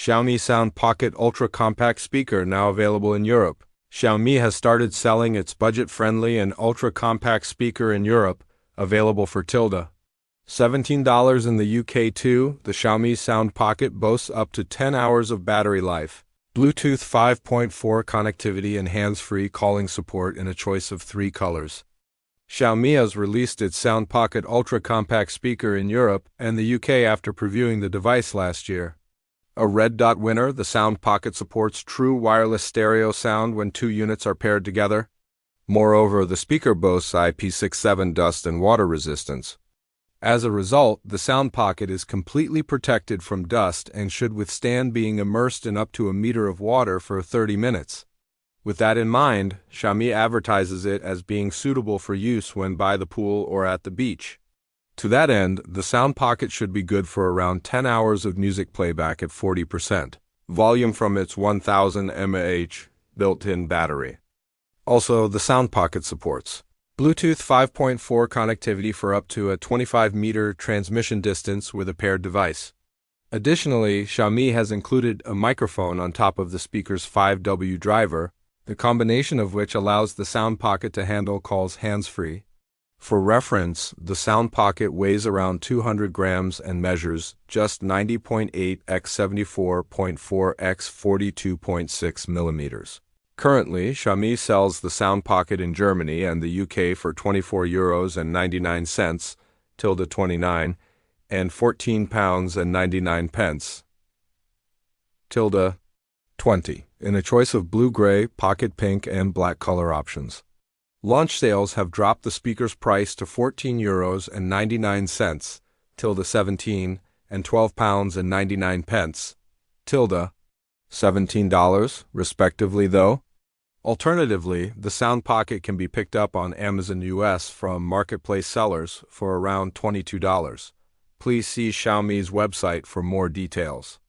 Xiaomi Sound Pocket Ultra Compact Speaker now available in Europe. Xiaomi has started selling its budget-friendly and ultra-compact speaker in Europe, available for $17 in the UK too. The Xiaomi Sound Pocket boasts up to 10 hours of battery life, Bluetooth 5.4 connectivity and hands-free calling support in a choice of 3 colors. Xiaomi has released its Sound Pocket Ultra Compact speaker in Europe and the UK after previewing the device last year. A Red Dot winner, the Sound Pocket supports true wireless stereo sound when 2 units are paired together. Moreover, the speaker boasts IP67 dust and water resistance. As a result, the Sound Pocket is completely protected from dust and should withstand being immersed in up to a meter of water for 30 minutes. With that in mind, Xiaomi advertises it as being suitable for use when by the pool or at the beach. To that end, the Sound Pocket should be good for around 10 hours of music playback at 40% volume from its 1000 mAh built-in battery. Also, the Sound Pocket supports Bluetooth 5.4 connectivity for up to a 25-meter transmission distance with a paired device. Additionally, Xiaomi has included a microphone on top of the speaker's 5W driver, the combination of which allows the Sound Pocket to handle calls hands-free. For reference, the Sound Pocket weighs around 200 grams and measures just 90.8 x 74.4 x 42.6 millimeters. Currently, Xiaomi sells the Sound Pocket in Germany and the UK for €24.99 tilde 29 and £14.99 tilde 20 in a choice of blue, gray, pocket pink, and black color options. Launch sales have dropped the speaker's price to €14.99 tilde 17 and £12.99 tilde $17, respectively, though. Alternatively, the Sound Pocket can be picked up on Amazon US from marketplace sellers for around $22. Please see Xiaomi's website for more details.